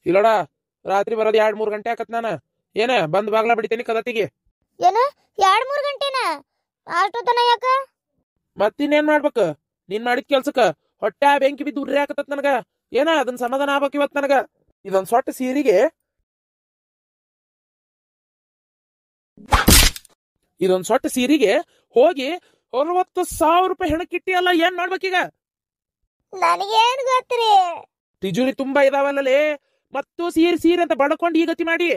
ಇಲ್ಲೋಡ ರಾತ್ರಿ ಬರೋದ್ 2-3 ಗಂಟೆ ಆಕತ್ ನಾನು. ಏನ ಬಂದ್ ಬಾಗ್ಲ ಬಿಡ್ತೇನಿ ಕದತಿಗೆ. ಏನ 2-3 ಗಂಟೆನ? ಅಷ್ಟೊತ್ತನ ಯಾಕ? ಮತ್ತಿನ್ನೇನ್ ಮಾಡ್ಬೇಕು? ನೀನ್ ಮಾಡಿದ ಕೆಲ್ಸಕ್ಕ ಹೊಟ್ಟೆ ಬೆಂಕಿ ಬಿದ್ದು ಉರ್ರಿ ಹಾಕತ್ ನನಗ. ಏನ ಅದನ್ ಸಮಾಧಾನ ಆಗ್ಬೇಕು ಇವತ್ ನನಗ. ಇದೊಂದ್ ಸೊಟ್ಟ ಸೀರೆಗೆ ಹೋಗಿ 40,000 ರೂಪಾಯಿ ಹೆಣಕ್ಕಿಟ್ಟಿ ಅಲ್ಲ, ಏನ್ ಮಾಡ್ಬೇಕೀಗ? ನನಗೇನ್ ಗೊತ್ತ್ರಿ? ತಿಜೋರಿ ತುಂಬಾ ಇದಾವಲ್ಲೇ, ಮತ್ತು ಸೀರೆ ಅಂತ ಬಡ್ಕೊಂಡು ಈ ಗತಿ ಮಾಡಿ.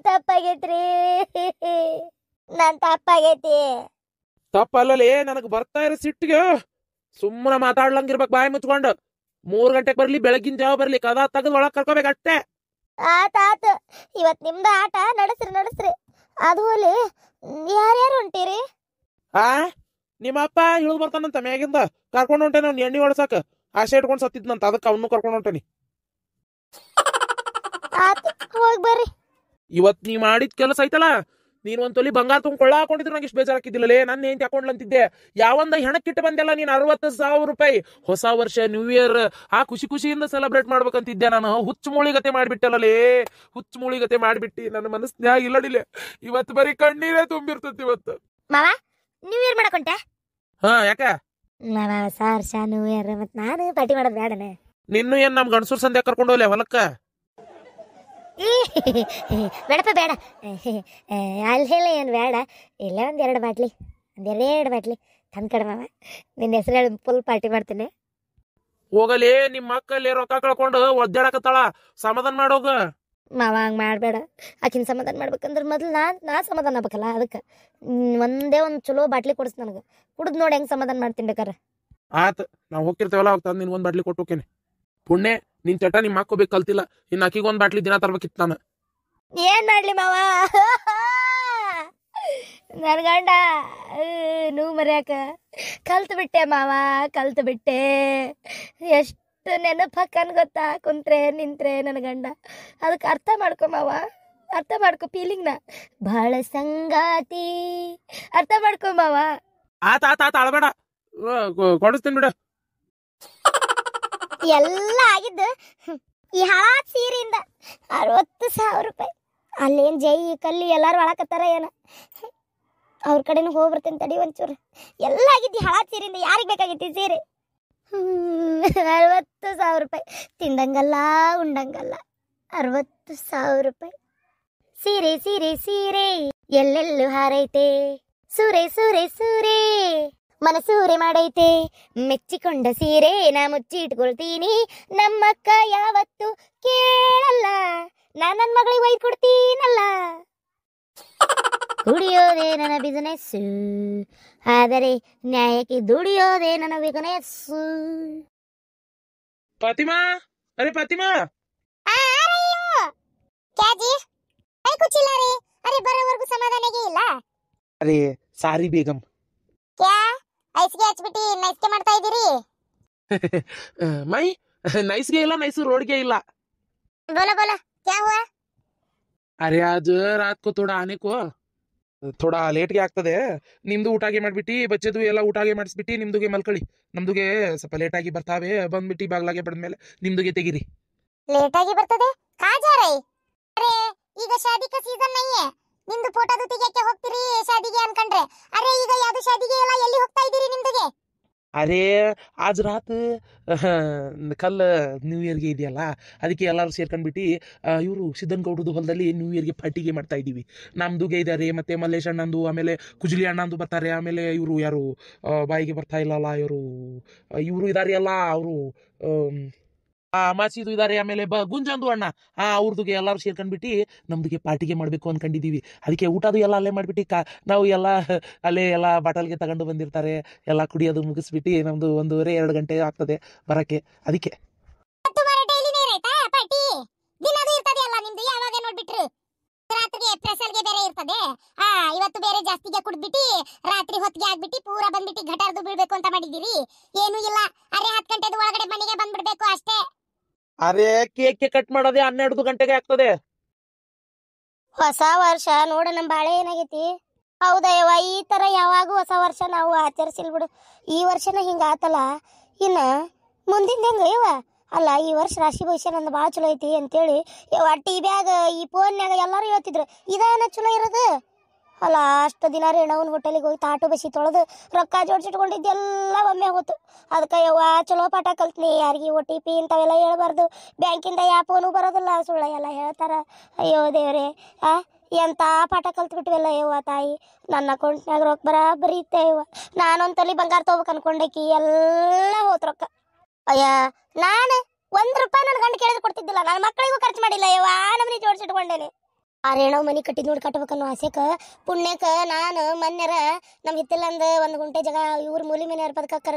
ತಪ್ಪಾಗೈತ್ರಿ, ನನ್ ತಪ್ಪಾಗೈತಿ. ತಪ್ಪಲ್ಲೇ, ನನಗ್ ಬರ್ತಾ ಇರೋ ಸಿಟ್ಟಿಗೆ ಸುಮ್ಮನೆ ಮಾತಾಡ್ಲಂಗಿರ್ಬೇಕು ಬಾಯಿ ಮುಚ್ಕೊಂಡು. 3 ಗಂಟೆಗೆ ಬರ್ಲಿ, ಬೆಳಗಿನ ಜಾವ ಬರ್ಲಿ, ಕದ ತೆಗೆದು ಒಳಗ್ ಕರ್ಕೋಬೇಕು ಅಷ್ಟೇ. ಆತ ಇವತ್ ನಿಮ್ದ ಆಟ ನಡೆಸ್ರಿ. ಅದು ಹೋಲಿ, ಯಾರ್ಯಾರು ಹೊಂಟಿರಿ? ನಿಮ್ಮ ಅಪ್ಪ ಇಳಿದು ಬರ್ತಾನಂತ ಮ್ಯಾಗಿಂದ. ಕರ್ಕೊಂಡು ಹೊಂಟೇನ ಅವ್ನು ಎಣ್ಣೆ ಹೊಡ್ಸಾಕ. ಆಸೆ ಇಟ್ಕೊಂಡು ಸತ್ತಿದ್ನಂತ, ಅದಕ್ಕೆ ಅವನು ಕರ್ಕೊಂಡು ಹೊಂಟೇನಿ. ಹೋಗಿ ಬರ್ರಿ. ಇವತ್ ನೀ ಮಾಡಿದ ಕೆಲಸ ಐತಲ್ಲ, ನೀನ್ ಒಂದ್ ತೊಲಿ ಬಂಗಾರ ಕೊಳ್ಳ ಹಾಕೊಂಡಿದ್ರು ನಂಗೆ ಇಷ್ಟು ಬೇಜಾರಾಕಿದ್ದಿಲ್ಲಲೇ. ನನ್ನ ಏನ್ ಹಾಕೊಂಡ್ಲ ಅಂತಿದ್ದೆ. ಯಾವಂದ ಹೆಣಕ್ಕಿಟ್ಟು ಬಂದೆಲ್ಲ ನೀನ್ 60,000 ರೂಪಾಯಿ. ಹೊಸ ವರ್ಷ, ನ್ಯೂ ಇಯರ್ ಖುಷಿಯಿಂದ ಸೆಲೆಬ್ರೇಟ್ ಮಾಡ್ಬೇಕಂತಿದ್ದೆ ನಾನು. ಹುಚ್ಚು ಮೂಳಿಗತೆ ಮಾಡ್ಬಿಟ್ಟಲ್ಲೇ, ಹುಚ್ಚು ಮೂಳಿಗತೆ ಮಾಡ್ಬಿಟ್ಟಿ. ನನ್ನ ಮನಸ್ನ್ಯಾಗ ಇಲ್ಲಡಿಲೆ. ಇವತ್ತು ಬರೀ ಕಣ್ಣೀರೇ ತುಂಬಿರ್ತತಿ ಇವತ್ತು. ಮಾವ, ನ್ಯೂ ಇಯರ್ ಮಾಡಕೊಂಟೆ? ಯಾಕ ಮಾವ, ಹೊಸ ವರ್ಷ ನ್ಯೂ ಇಯರ್ ಮತ್ ನಾನು ಪಾರ್ಟಿ ಮಾಡೋದ್ ಬೇಡನೆ? ನಿನ್ನೂ ಏನ್ ನಮ್ ಗಂಡಸೂರ್ ಸಂಧ್ಯಾ ಕರ್ಕೊಂಡು ಹೋಗ್ಲೆ ಹೊಲಕ್ಕ? ಬೇಡಪ್ಪ ಬೇಡ. ಅಲ್ಲಿ ಏನು ಬೇಡ. ಇಲ್ಲೇ ಒಂದೆರಡು ಬಾಟ್ಲಿ ತಂದ್ ಕಡೆ ಮಾವ. ನಿನ್ನ ಹೆಸರು ಹೇಳಿ ಫುಲ್ ಪಾರ್ಟಿ ಮಾಡ್ತೀನಿ. ಹೋಗಲೇ, ನಿಮ್ಮ ಅಕ್ಕಲ್ಲಿ ರೊಕ್ಕ ಕಳ್ಕೊಂಡು ಒದ್ದಾಡಕತ್ತಾಳ, ಸಮಾಧಾನ ಮಾಡೋಗ. ಮಾವ ಹಂಗೆ ಮಾಡಬೇಡ. ಆಕಿನ ಸಮಾಧಾನ ಮಾಡ್ಬೇಕಂದ್ರೆ ಮೊದಲು ನಾ ಸಮಾಧಾನ ಆಗ್ಬೇಕಲ್ಲ. ಅದಕ್ಕೆ ಒಂದೇ ಒಂದು ಚಲೋ ಬಾಟ್ಲಿ ಕೊಡಿಸ್ ನನಗೆ. ಕುಡಿದ್ ನೋಡಿ ಹೆಂಗೆ ಸಮಾಧಾನ ಮಾಡ್ತೀನಿ ಬೇಕಾರೆ. ಆತ, ನಾವು ಹೋಗ್ತಿರ್ತೇವಲ್ಲ ಅವಾಗ ತಂದು ನಿನ್ಗೊಂದು ಬಾಟ್ಲಿ ಕೊಟ್ಟು ಹೋಗ್ತೇನೆ. ಪುಣ್ಯ ನಿನ್ ಚಟ ನಿಮ್ಮ ಹಾಕೋಬೇಕು ಕಲ್ತಿಲ್ಲ. ಇನ್ನು ಅಕ್ಕಿಗೊಂದು ಬಾಟ್ಲಿ ದಿನ ತರ್ಬೇಕಿತ್ತು ನಾನು. ಏನ್ ಮಾಡ್ಲಿ ಮಾವ, ನನ್ ಗಂಡ ನೀವು ಮರ್ಯಾಕ ಕಲ್ತು ಬಿಟ್ಟೆ ಮಾವ, ಕಲ್ತು ಬಿಟ್ಟೆ. ಎಷ್ಟು ನೆನಪು ಹಾಕನ್ ಗೊತ್ತಾ, ಕುಂತ್ರೆ ನಿಂತ್ರೆ ನನ್ನ ಗಂಡ. ಅದಕ್ಕೆ ಅರ್ಥ ಮಾಡ್ಕೊ ಮಾವ, ಅರ್ಥ ಮಾಡ್ಕೊ ಫೀಲಿಂಗ್ನ. ಬಹಳ ಸಂಗಾತಿ, ಅರ್ಥ ಮಾಡ್ಕೊ ಮಾವ. ಆತ ಅಳಬೇಡ, ಕೊಡಿಸ್ತೀನಿ ಬಿಡ. ಎಲ್ಲ ಆಗಿದ್ದು ಈ ಹಾಳಾದ ಸೀರೆಯಿಂದ 60,000 ರೂಪಾಯಿ. ಅಲ್ಲೇನ್ ಜೈ ಕಲ್ಲಿ ಎಲ್ಲಾರು ಒಳಕತ್ತಾರ ಏನ? ಅವ್ರ ಕಡೆನೂ ಹೋಗ್ಬರ್ತೇನೆ ತಡಿ ಒಂಚೂರು. ಎಲ್ಲ ಆಗಿದ್ದು ಹಾಳಾದ ಸೀರೆಯಿಂದ. ಯಾರಿಗೆ ಬೇಕಾಗಿತ್ತು ಈ ಸೀರೆ? 60,000 ರೂಪಾಯಿ. ತಿಂದಂಗಲ್ಲ ಉಂಡಂಗಲ್ಲ. 60,000 ರೂಪಾಯಿ. ಸೀರೆ ಸೀರೆ ಸೀರೆ ಎಲ್ಲೆಲ್ಲೂ ಹಾರೈತೆ, ಸೂರೆ ಸೂರೆ ಸೂರೆ ಮನಸೂರೆ ಮಾಡೈತೆ. ಮೆಚ್ಚಿಕೊಂಡ ಸೀರೆ ನಾ ಮುಚ್ಚಿ ಇಟ್ಕೊಳ್ತೀನಿ, ನಮ್ಮಕ್ಕ ಯಾವತ್ತು ಕೇಳಲ್ಲ, ನಾನ್ ನನ್ನ ಮಗಳಿಗೆ ಒಯ್ದು ಕೊಡ್ತೀನಲ್ಲ. ಕುಡಿಯೋದೇ ನನ್ನ ಬಿಸಿನೆಸ್ಸು, ಆದರೆ ನ್ಯಾಯಕ್ಕೆ ದುಡಿಯೋದೇ ನನ್ನ ಬಿಸಿನೆಸ್ಸು. ಫಾತಿಮಾ, ಅರೆ ಫಾತಿಮಾ, ಅರೆ ಬರೋವರೆಗೂ ಸಮಾಧಾನಗೆ ಇಲ್ಲ. ಅರೆ ಸಾರಿ ಬೇಗಂ. ಐಸ್ಗೆ ಹಚ್ಬಿಟ್ಟು ನೈಸ್ಗೆ ಮಾಡ್ತಾ ಇದ್ದೀರಿ? ಮೈ ನೈಸ್ಗೆ ಇಲ್ಲ, ನೈಸ್ ರೋಡ್ಗೆ ಇಲ್ಲ. बोलो बोलो क्या हुआ? ಅರೆ आज रात को थोड़ा आने को थोड़ा ಲೇಟ್ಗೆ ಆಗ್ತದೆ. ನಿಮ್ದು ಊಟಾಗೆ ಮಾಡ್ಬಿಟ್ಟು ಬಚ್ಚದು ಎಲ್ಲ ಊಟಾಗೆ ಮಾಡಿಸ್ಬಿಟ್ಟು ನಿಮ್ದುಗೆ ಮಲ್ಕೊಳ್ಳಿ. ನಮ್ದುಗೆ ಸ್ವಲ್ಪ ಲೇಟ್ ಆಗಿ ಬರ್ತಾವೆ. ಬಂದ್ಬಿಟ್ಟು ಬಾಗ್ಲಾಗೆ ಬಡ್ದ್ಮೇಲೆ ನಿಮ್ದುಗೆ ತೆಗಿರಿ. ಲೇಟ್ ಆಗಿ ಬರ್ತದೆ? ಕಾ ಜಾ ರೈ? ಅರೆ ಈಗ ಶಾದಿ का ಸೀಸನ್ नहीं है. ನಿಮ್ದು ಫೋಟೋದು ತೆಗಿಯಕ್ಕೆ ಹೋಗ್ತೀರಿ ಶಾದಿಗೆ ಅನ್ಕೊಂಡ್ರೆ. ಅರೆ ಈಗ ಯಾವುದು ಶಾದಿಗೆ ಎಲ್ಲ ಎಲ್ಲಿ ಹೋಗ್ತಾ ಇದ್ದೀರಿ ನಿಮ್ದುಗೆ? ಅರೆ आज रात ಕಲ್ ನ್ಯೂ ಇಯರ್ಗೆ ಇದೆಯಲ್ಲ, ಅದಕ್ಕೆ ಎಲ್ಲರೂ ಸೇರ್ಕೊಂಡ್ಬಿಟ್ಟು ಇವರು ಸಿದ್ದನ್ ಗೌಡ್ರದು ಹೊಲದಲ್ಲಿ ನ್ಯೂ ಇಯರ್ಗೆ ಪಾರ್ಟಿಗೆ ಮಾಡ್ತಾ ಇದ್ದೀವಿ. ನಮ್ದುಗೆ ಇದ್ದಾರೆ, ಮತ್ತೆ ಮಲ್ಲೇಶ್ ಅಣ್ಣಂದು, ಆಮೇಲೆ ಕುಜಲಿ ಅಣ್ಣಂದು ಬರ್ತಾರೆ. ಆಮೇಲೆ ಇವರು ಯಾರು ಬಾಯಿಗೆ ಬರ್ತಾ ಇಲ್ಲಲ್ಲ, ಇವರು ಇದಾರೆ ಅಲ್ಲ, ಅವರು ಮಾಸಿದು ಇದಾರೆ. ಆಮೇಲೆ ಗುಂಜಂದು ಅಣ್ಣ, ಅವ್ರದುಗೆ ಎಲ್ಲರೂ ಸೇರ್ಕೊಂಡ್ಬಿಟ್ಟು ನಮ್ದುಗೆ ಪಾರ್ಟಿಗೆ ಮಾಡಬೇಕು ಅನ್ಕೊಂಡಿದೀವಿ. ಅದಕ್ಕೆ ಊಟದು ಎಲ್ಲ ಅಲ್ಲೇ ಮಾಡ್ಬಿಟ್ಟು ನಾವು ಎಲ್ಲ ಅಲ್ಲೇ ಎಲ್ಲ ಬಾಟಲ್ಗೆ ತಗೊಂಡು ಬಂದಿರ್ತಾರೆ. ಎಲ್ಲ ಕುಡಿಯೋದು ಮುಗಿಸ್ಬಿಟ್ಟು ನಮ್ದು 1.5-2 ಗಂಟೆ ಆಗ್ತದೆ ಬರಕ್ಕೆ. ಅದಕ್ಕೆ ಇವತ್ತು ಬೇರೆ ಜಾಸ್ತಿಗೆ ಕುಡ್ಬಿಟ್ಟು ರಾತ್ರಿ ಹೊತ್ತಿಗೆ ಆಗ್ಬಿಟ್ಟು ಪೂರ ಬಂದ್ಬಿಟ್ಟು ಘಟಾರ್ದು ಬೀಳ್ಬೇಕು ಅಂತ ಮಾಡಿದೀರಿ. ಏನು ಇಲ್ಲ, ಅರೆ 10 ಗಂಟೆದು ಒಳಗಡೆ ಮನೆಗೆ ಬಂದ್ಬಿಡ್ಬೇಕು ಅಷ್ಟೇ. ಅರೆ ಕೇಕ್ ಕಟ್ ಮಾಡೋದೇ 12 ಗಂಟೆಗೆ ಆಗ್ತದೆ. ಹೊಸ ವರ್ಷ ನೋಡ ನಮ್ ಬಾಳೆ ಏನಾಗೈತಿ. ಹೌದಯ್ಯವ, ಈ ತರ ಯಾವಾಗೂ ಹೊಸ ವರ್ಷ ನಾವು ಆಚರಿಸಿಲ್ ಬಿಡು. ಈ ವರ್ಷನ ಹಿಂಗ ಆತಲ್ಲ, ಇನ್ನ ಮುಂದಿನ ಹೆಂಗ ಇವ ಅಲ್ಲ ಈ ವರ್ಷ ರಾಶಿ ಭವಿಷ್ಯ ನಂದು ಭಾಳ ಚಲೋ ಐತಿ ಅಂತೇಳಿ ಟಿವ್ಯಾಗ ಈ ಫೋನ್ಯಾಗ ಎಲ್ಲರೂ ಹೇಳ್ತಿದ್ರು ಇದೇನ ಚಲೋ ಇರೋದು ಅಲ್ಲ ಅಷ್ಟು ದಿನ ರೇಣವನ್ ಹೋಟೆಲಿಗೆ ಹೋಗಿ ತಾಟು ಬಸಿ ತೊಳೆದು ರೊಕ್ಕ ಜೋಡಿಸಿಟ್ಕೊಂಡಿದ್ದೆಲ್ಲ ಒಮ್ಮೆ ಹೋತು ಅದಕ್ಕೆ ಯವ್ವ ಚಲೋ ಪಾಠ ಕಲ್ತ್ನಿ ಯಾರಿಗೆ OTP ಇಂಥವೆಲ್ಲ ಹೇಳ್ಬಾರ್ದು ಬ್ಯಾಂಕಿಂದ ಯಾವ ಫೋನು ಬರೋದಿಲ್ಲ ಸುಳ್ಳ ಎಲ್ಲ ಹೇಳ್ತಾರ ಅಯ್ಯೋ ದೇವ್ರೆ ಎಂಥ ಪಾಠ ಕಲ್ತ್ಬಿಟ್ವಲ್ಲ ಯವ್ವ ತಾಯಿ ನನ್ನ ಅಕೌಂಟ್ನಾಗ ರೊಕ್ಕ ಬರಾಬರಿ ಇತ್ತೆ ಯವ್ವ ನಾನೊಂದು ತಲೆ ಬಂಗಾರ ತೊಗೋಬೇಕು ಅನ್ಕೊಂಡೇಕಿ ಎಲ್ಲ ಹೋತ್ ರೊಕ್ಕ ಅಯ್ಯ ನಾನು ₹1 ನನ್ನ ಗಂಡ ಕೇಳಿದ್ರೆ ಕೊಡ್ತಿದ್ದಿಲ್ಲ ನನ್ನ ಮಕ್ಕಳಿಗೂ ಖರ್ಚು ಮಾಡಿಲ್ಲ ಯವ್ವ ನಮ್ಮನೆ ಜೋಡಿಸಿಟ್ಕೊಂಡೇನೆ ಆ ರೇಣವ್ ಮನೆ ಕಟ್ಟಿದ್ ನೋಡಿ ಕಟ್ಬೇಕನ್ನೋ ಆಸೆಕ ಪುಣ್ಯಕ ನಾನು ಮೊನ್ನೆರ ನಮ್ಮ ಹಿತ್ತಲಂದ 1 ಗುಂಟೆ ಜಾಗ ಇವ್ರ ಮೂಲಿ ಮನೆಯವ್ರ ಪದಕಕ್ಕರ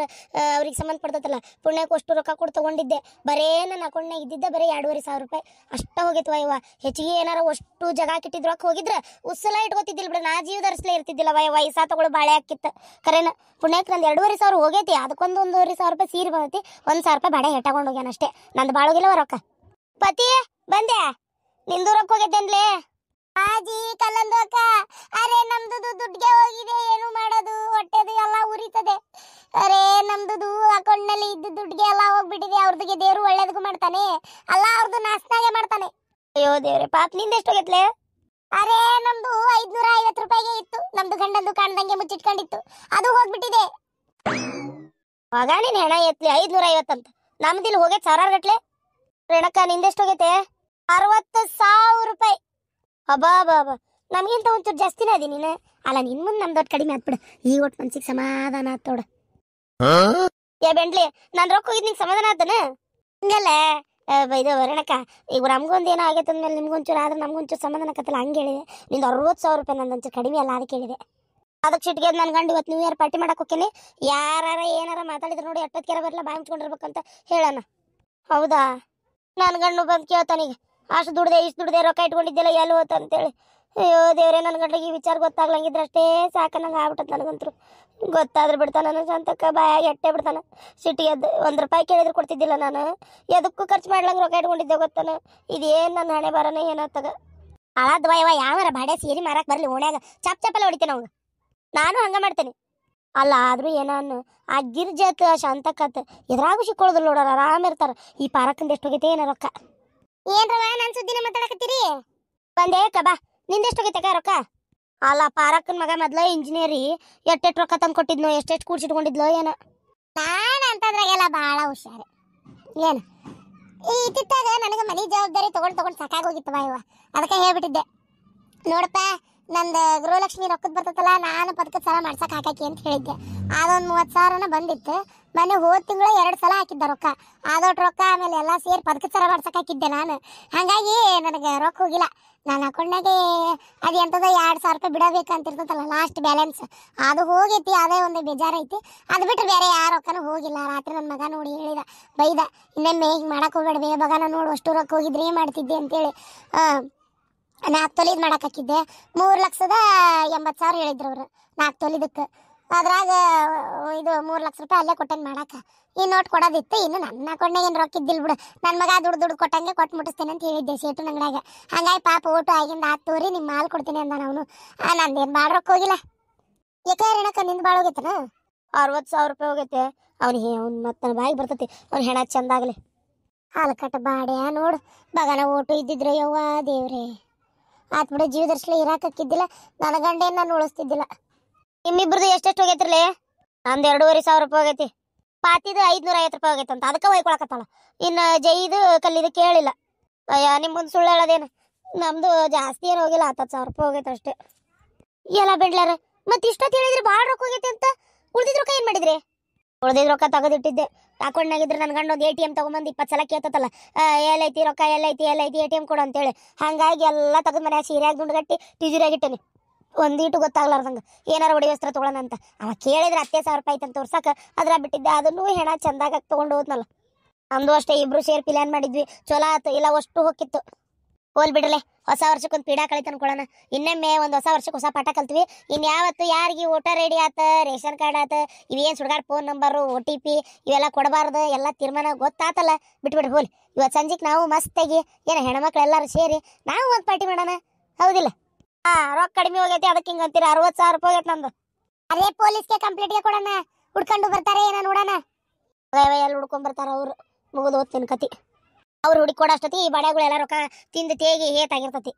ಅವ್ರಿಗೆ ಸಂಬಂಧಪಡ್ತೈತಲ್ಲ ಪುಣ್ಯಕ್ಕೆ ಅಷ್ಟು ರೊಕ್ಕ ಕೊಟ್ಟು ತಗೊಂಡಿದ್ದೆ ಬರೇ ನನ್ನ ಅಕೌಂಟ್ನಾಗ ಇದ್ದಿದ್ದ ಬರೀ ₹2,500 ಅಷ್ಟ ಹೋಗಿತ್ವ ಇವ ಹೆಚ್ಚಿಗೆ ಏನಾರ ಅಷ್ಟು ಜಾಗ ಕಿಟ್ಟಿದ್ ರೊಕ್ಕ ಹೋಗಿದ್ರೆ ಉತ್ಸಲ ಇಟ್ಕೋತಿದ್ದಿಲ್ಲ ಬಿಡ ನಾ ಜೀವ ಧರಿಸ್ಲೇ ಇರ್ತಿದ್ದಿಲ್ಲ ವಯಸ್ಸಾ ತಗೊಳ್ಳೋ ಬಾಳೆ ಹಾಕಿತ್ತ ಕರೆನ ಪುಣ್ಯಕ್ಕೆ ನಂದು $2,500 ಹೋಗೈತಿ ಅದಕ್ಕೊಂದು ₹1,500 ಸೀರೆ ಬಂದೈತಿ ₹1,000 ಬಾಳೆ ಹೆಟ್ಟಾಕೊಂಡು ಹೋಗ್ಯಾನ ಅಷ್ಟೇ ನಂದು ಬಾಳೋಗಿಲ್ಲವ ರೊಕ್ಕ ಪತಿ ಬಂದೆ ನಿಂದು ರೊಕ್ಕ ಹೋಗೈತೇನ್ಲೇ ಆಜಿ ಕಲ್ಲಂದು ಅಕ್ಕ ಅರೆ ನಮ್ದು ದುಡ್ಡಿಗೆ ಹೋಗಿದೆ ಏನು ಮಾಡೋದು ಹೊಟ್ಟೆದು ಎಲ್ಲ ಉರಿತದೆ ಅರೆ ನಮ್ದು ಅಕೌಂಟ್ ನಲ್ಲಿ ಇದ್ದ ದುಡ್ಡಿಗೆ ಎಲ್ಲ ಹೋಗ್ಬಿಟ್ಟಿದೆ ಅವ್ರದಿಗೆ ದೇವ್ರು ಒಳ್ಳೇದಕ್ಕೂ ಮಾಡ್ತಾನೆ ಅಲ್ಲ ಅವ್ರದ್ದು ನಾಶನಾಗೆ ಮಾಡ್ತಾನೆ ಅಯ್ಯೋ ದೇವ್ರೆ ಪಾಪ ನಿಂದೆಷ್ಟು ಹೋಗೈತ್ಲೆ ಅರೆ ನಮ್ದು ₹550 ಇತ್ತು ನಮ್ದು ಗಂಡಂದು ಕಾಣ್ದಂಗೆ ಮುಚ್ಚಿಟ್ಕೊಂಡಿತ್ತು ಅದು ಹೋಗ್ಬಿಟ್ಟಿದೆ ಆಗ ನೀನ್ ಹೆಣ ಎತ್ಲಿ 550 ಅಂತ ನಮ್ದಿಲ್ಲಿ ಹೋಗೈತೆ ಸಾವಿರಾರು ಗಟ್ಲೆ ರೇಣಕ್ಕ ನಿಂದೆಷ್ಟು ಹೋಗೈತೆ ₹60,000 ಅಬ್ಬಾ ಬಾಬಾ ನಮ್ಗಿಂತ ಒಂಚೂರು ಜಾಸ್ತಿನೇ ಅದಿ ನೀನು ಅಲ್ಲ ನಿನ್ ಮುಂದೆ ನಮ್ದು ಒಟ್ಟು ಕಡಿಮೆ ಆತ್ಬಿಡ ಈ ಒಟ್ಟು ಮನ್ಸಿಗೆ ಸಮಾಧಾನ ಆತೋಡ ಏ ಬೆಂಡ್ಲಿ ನಾನು ರೊಕ್ಕ ಹೋಗಿದ್ ನಿಂಗೆ ಸಮಾಧಾನ ಆತನ ಹಂಗಲ್ಲ ಇದು ರೇಣಕ್ಕ ಈಗ ನಮ್ಗೊಂದು ಏನೋ ಆಗೈತೆ ಅಂದ್ಮೇಲೆ ನಿಮ್ಗೊಂಚೂರು ಆದ್ರೆ ನಮ್ಗೊಂಚೂರು ಸಮಾಧಾನ ಆಕತ್ತಲ್ಲ ಹಂಗೆ ಹೇಳಿದೆ ನಿಂದು ₹60,000 ನಂದೊಂಚೂರು ಕಡಿಮೆ ಅಲ್ಲ ಅದಕ್ಕೆ ಹೇಳಿದೆ ಅದಕ್ಕೆ ಸಿಟ್ಟಿಗೆ ನನ್ನ ಗಂಡು ಇವತ್ತು ನ್ಯೂ ಇಯರ್ ಪಾರ್ಟಿ ಮಾಡಕ್ಕೆ ಹೋಗ್ತೀನಿ ಯಾರ ಏನಾರ ಮಾತಾಡಿದ್ರೆ ನೋಡಿ ಎಷ್ಟೊತ್ತಿಗೆ ಬರಲ್ಲ ಬಾಯಿ ಮುಚ್ಕೊಂಡಿರ್ಬೇಕಂತ ಹೇಳೋಣ ಹೌದಾ ನನ್ನ ಗಂಡು ಬಂದು ಕೇಳ್ತಾನೀಗ ಅಷ್ಟು ದುಡ್ದೆ ಇಷ್ಟು ದುಡ್ದೆ ರೊಕ್ಕ ಇಟ್ಕೊಂಡಿದ್ದೆಲ್ಲ ಎಲ್ಲಿ ಹೋತ ಅಂತೇಳಿ ಅಯ್ಯೋ ದೇವ್ರೆ ನನ್ನ ಗಂಡಿಗೆ ಈ ವಿಚಾರ ಗೊತ್ತಾಗ್ಲಂಗಿದ್ರೆ ಅಷ್ಟೇ ಸಾಕ ನಂಗೆ ಆಗ್ಬಿಟ್ಟತ್ ನನಗಂತರು ಗೊತ್ತಾದ್ರೆ ಬಿಡ್ತಾನ ನನ್ನ ಶಾಂತಕ್ಕ ಬಾಯಾಗಿ ಎಟ್ಟೆ ಬಿಡ್ತಾನ ಸಿಟಿ ಎದ್ದು ₹1 ಕೇಳಿದ್ರೆ ಕೊಡ್ತಿದ್ದಿಲ್ಲ ನಾನು ಎದಕ್ಕೂ ಖರ್ಚು ಮಾಡ್ಲಂಗೆ ರೊಕ್ಕ ಇಟ್ಕೊಂಡಿದ್ದೆ ಗೊತ್ತಾನ ಇದೇನು ನನ್ನ ಹಣೆ ಬರನೇ ಏನಾಗ್ತದ ಅಳದ್ವಯವ ಯಾವಾರ ಬಾಡೆ ಸೀರೆ ಮಾರಕ್ಕೆ ಬರಲಿ ಓಣ್ಯಾಗ ಚಪ್ಪೆಲ್ಲ ಹೊಡಿತೇನೆ ಅವಂಗ ನಾನು ಹಂಗೆ ಮಾಡ್ತೇನೆ ಅಲ್ಲ ಆದ್ರೂ ಏನಾನು ಆ ಗಿರ್ಜಾತ ಶಾಂತಕ್ಕತ್ ಎದ್ರಾಗೂ ಸಿಕ್ಕೊಳ್ಳೋದಿಲ್ಲ ನೋಡೋರು ಆರಾಮ ಇರ್ತಾರ ಈ ಪಾರಕ್ಕಂದ ಎಷ್ಟು ಹೋಗೈತೆ ಏನೋ ರೊಕ್ಕ ಏನ್ರವ ನಾನು ಸುದ್ದಿನ ಮಾತಾಡಕತ್ತೀರಿ ಬಂದೆ ಬಾ ನಿಂದೆಷ್ಟು ಹೋಗೈತೆ ರೊಕ್ಕ ಅಲ್ಲ ಪಾರಕ್ಕನ ಮಗ ಮೊದ್ಲ ಇಂಜಿನಿಯರಿ ಎಷ್ಟೆಷ್ಟು ರೊಕ್ಕ ತಂದು ಕೊಟ್ಟಿದ್ನೋ ಎಷ್ಟೆಷ್ಟು ಕೂಡ್ಸಿಟ್ಕೊಂಡಿದ್ಲೋ ಏನೋ ನಾನು ಅಂತದ್ರಾಗೆಲ್ಲ ಭಾಳ ಹುಷಾರು ಏನು ಈ ಇತ್ತಿತ್ತಾಗ ನನಗೆ ಮನೆ ಜವಾಬ್ದಾರಿ ತಗೊಂಡು ಸಾಕಾಗೋಗಿತ್ತು ಇವ ಅದಕ್ಕೆ ಹೇಳ್ಬಿಟ್ಟಿದ್ದೆ ನೋಡಪ್ಪ ನಂದು ಗೃಹಲಕ್ಷ್ಮಿ ರೊಕ್ಕದ ಬರ್ತೈತಲ್ಲ ನಾನು ಪದಕದ ಸಲ ಮಾಡ್ಸಕ್ಕೆ ಹಾಕಾಕಿ ಅಂತ ಹೇಳಿದ್ದೆ ಅದೊಂದು 30,000 ಬಂದಿತ್ತು ಮನೆ ಹೋದ ತಿಂಗಳು 2 ಸಲ ಹಾಕಿದ್ದೆ ರೊಕ್ಕ ಅದೊಟ್ಟು ರೊಕ್ಕ ಆಮೇಲೆ ಎಲ್ಲ ಸೇರಿ ಪದಕದ ಸಲ ಮಾಡ್ಸಕ್ಕೆ ಹಾಕಿದ್ದೆ ನಾನು ಹಾಗಾಗಿ ನನಗೆ ರೊಕ್ಕ ಹೋಗಿಲ್ಲ ನಾನು ಅಕೌಂಟ್ನಾಗೆ ಅದು ಎಂಥದ ₹2,000 ಬಿಡಬೇಕಂತಿರ್ತೈತಲ್ಲ ಲಾಸ್ಟ್ ಬ್ಯಾಲೆನ್ಸ್ ಅದು ಹೋಗೈತಿ ಅದೇ ಒಂದು ಬೇಜಾರೈತಿ ಅದು ಬಿಟ್ಟರೆ ಬೇರೆ ಯಾವ ರೊಕ್ಕನೂ ಹೋಗಿಲ್ಲ ರಾತ್ರಿ ನನ್ನ ಮಗ ನೋಡಿ ಹೇಳಿದ ಬೈದ ಇನ್ನೊಮ್ಮೆ ಹಿಂಗೆ ಮಾಡಕ್ಕೆ ಹೋಗ್ಬೇಡ್ಬೇ ಮಗನ ನೋಡು ಅಷ್ಟು ರೊಕ್ಕ ಹೋಗಿದ್ರೆ ಏನು ಮಾಡ್ತಿದ್ದೆ ಅಂತೇಳಿ 4 ತೊಲಿದ್ ಮಾಡಕ್ಕೆ ಹಾಕಿದ್ದೆ ₹3,80,000 ಹೇಳಿದ್ರು ಅವರು 4 ತೊಲಿದಕ್ಕೆ ಅದ್ರಾಗ ಇದು ₹3,00,000 ಅಲ್ಲೇ ಕೊಟ್ಟೇನೆ ಮಾಡಕ್ಕೆ ಈ ನೋಟ್ ಕೊಡೋದಿತ್ತು ಇನ್ನು ನನ್ನ ಅಕೌಂಟ್ನಾಗ ಏನು ರೊಕ್ಕ ಇದ್ದಿಲ್ಲ ಬಿಡು ನನ್ನ ಮಗ ದುಡ್ಡು ಕೊಟ್ಟಂಗೆ ಕೊಟ್ಟು ಮುಟ್ಟಿಸ್ತೇನೆ ಅಂತ ಹೇಳಿದ್ದೆ ಸೇಟು ಅಂಗಡಿಯಾಗ ಹಂಗಾಗಿ ಪಾಪ ಓಟು ಆಗಿಂದ 10 ತೋರಿ ನಿಮ್ಮ ಮಾಲ್ ಕೊಡ್ತೀನಿ ಅಂದ ಅವನು ನಂದೇನು ಭಾಳ ರೊಕ್ಕ ಹೋಗಿಲ್ಲ ಯಾಕೆ ರೇಣಕ್ಕ ನಿಂದು ಭಾಳ ಹೋಗೈತನ ₹60,000 ಹೋಗೈತೆ ಅವ್ನಿಗೆ ಮತ್ತೆ ನನ್ನ ಬಾಯಿಗೆ ಬರ್ತೈತಿ ಅವ್ನು ಹೆಣ ಚಂದಾಗಲಿ ಹಾಲು ಕಟ್ಟ ಬಾಡ್ಯಾ ನೋಡು ಬಗನ ಓಟು ಇದ್ದಿದ್ರೆ ಯವ್ವ ದೇವ್ರೆ ಆತ್ ಬಿಡ ಜೀವ ದರ್ಶನ ಇರಾಕಿದ್ದಿಲ್ಲ ನನ್ನ ಗಂಡ ಏನು ನಾನು ಉಳಿಸ್ತಿದ್ದಿಲ್ಲ ನಿಮ್ಮಿಬ್ರದ್ದು ಎಷ್ಟೆಷ್ಟು ಹೋಗೈತಿರ್ಲಿ ನಂದು ₹2,500 ಹೋಗೈತಿ ಪಾತಿದು ₹550 ಹೋಗೈತೆ ಅಂತ ಅದಕ್ಕೆ ಒಯ್ಕೊಳಕತ್ತಾಳ ಇನ್ನು ಜೈದು ಕಲ್ಲಿದು ಕೇಳಿಲ್ಲ ಅಯ್ಯ ನಿಮ್ಮೊಂದು ಸುಳ್ಳು ಹೇಳೋದೇನು ನಮ್ದು ಜಾಸ್ತಿ ಏನು ಹೋಗಿಲ್ಲ ₹10,000 ಹೋಗೈತೆ ಅಷ್ಟೇ ಎಲ್ಲ ಬಿಡ್ಲಾರ ಮತ್ತೆ ಇಷ್ಟೊತ್ತು ಹೇಳಿದ್ರೆ ಭಾಳ ರೊಕ್ಕ ಹೋಗೈತೆ ಅಂತ ಉಳ್ದಿದ್ ರೊಕ್ಕ ಏನು ಮಾಡಿದ್ರಿ ಉಳ್ದಿದ್ ರೊಕ್ಕ ತೆಗೆದಿಟ್ಟಿದ್ದೆ ಅಕೌಂಟ್ನಾಗಿದ್ರೆ ನನ್ನ ಗಂಡ ಒಂದು ATM ತಗೊಂಬಂದು 20 ಸಲ ಕೇಳ್ತಲ್ಲ ಎಲ್ಲೈತಿ ರೊಕ್ಕ ಎಲ್ಲೈತಿ ATM ಕೊಡು ಅಂತೇಳಿ ಹಾಗಾಗಿ ಎಲ್ಲ ತೆಗೆದು ಮನ್ಯಾಗ ಸೀರೆಯಾಗಿ ದುಂಡುಗಟ್ಟಿ ತಿಜುರಿಯಾಗಿಟ್ಟೇನೆ ಒಂದೀಟು ಗೊತ್ತಾಗ್ಲಾರ್ದಂಗೆ ಏನಾರ ಒಡಿ ವಸ್ತ್ರ ತೊಗೊಳೋಣ ಅಂತ ಅವ ಕೇಳಿದ್ರೆ ₹10,000 ಐತೆ ಅಂತ ತೋರ್ಸಕ್ಕೆ ಅದ್ರ ಬಿಟ್ಟಿದ್ದೆ ಅದನ್ನು ಹೆಣ ಚಂದಾಗ ತೊಗೊಂಡು ಹೋದ್ನಲ್ಲ ನಮ್ದು ಅಷ್ಟೇ ಇಬ್ರು ಸೇರಿ ಪ್ಲಾನ್ ಮಾಡಿದ್ವಿ ಚಲೋ ಆಯ್ತು ಇಲ್ಲ ಅಷ್ಟು ಹೋಗಿತ್ತು ಹೋಲ್ ಬಿಡ್ರಲೆ ಹೊಸ ವರ್ಷಕ್ಕೊಂದು ಪೀಡಾ ಕಳಿತ ಅನ್ಕೊಳ್ಳೋಣ ಇನ್ನೊಮ್ಮೆ ಒಂದು ಹೊಸ ವರ್ಷಕ್ಕೆ ಹೊಸ ಪಾಠ ಕಲ್ತ್ವಿ ಇನ್ಯಾವತ್ತು ಯಾರಿಗೆ ವೋಟರ್ ಐಡಿ ಆತ ರೇಷನ್ ಕಾರ್ಡ್ ಆತ ಇವೇನು ಸುಡ್ಗಾಡ್ ಫೋನ್ ನಂಬರು OTP ಇವೆಲ್ಲ ಕೊಡಬಾರ್ದು ಎಲ್ಲ ತೀರ್ಮಾನ ಗೊತ್ತಾತಲ್ಲ ಬಿಟ್ಬಿಡ್ರಿ ಹೋಲಿ ಇವತ್ತು ಸಂಜೆಗೆ ನಾವು ಮಸ್ತಾಗಿ ಏನೋ ಹೆಣ್ಮಕ್ಳು ಎಲ್ಲರೂ ಸೇರಿ ನಾವು ಒಂದು ಪಾರ್ಟಿ ಮಾಡೋಣ ಹೌದಿಲ್ಲ ರೊಕ್ಕ ಕಡಿಮೆ ಹೋಗೈತಿ ಅದಕ್ಕೆ ಹಿಂಗೆ ಅಂತೀರ ₹60,000 ಹೋಗೈತೆ ನಮ್ದು ಅದೇ ಪೊಲೀಸ್ಗೆ ಕಂಪ್ಲೇಂಟ್ಗೆ ಕೊಡೋಣ ಹುಡ್ಕೊಂಡು ಬರ್ತಾರೆ ಏನೋ ನೋಡೋಣ ಎಲ್ಲ ಅಲ್ಲಿ ಹುಡ್ಕೊಂಡ್ ಬರ್ತಾರ ಅವ್ರು. ಮುಗಿದು ಹೋಗ್ತೀನಿ ಕತಿ. ಅವ್ರು ಹುಡುಕಿ ಕೊಡೋಷ್ಟೊತ್ತಿ ಈ ಬಡ್ಯಾಗಳೆಲ್ಲ ರೊಕ್ಕ ತಿಂದು ತೇಗಿ ಹೇತಾಗಿರ್ತತಿ.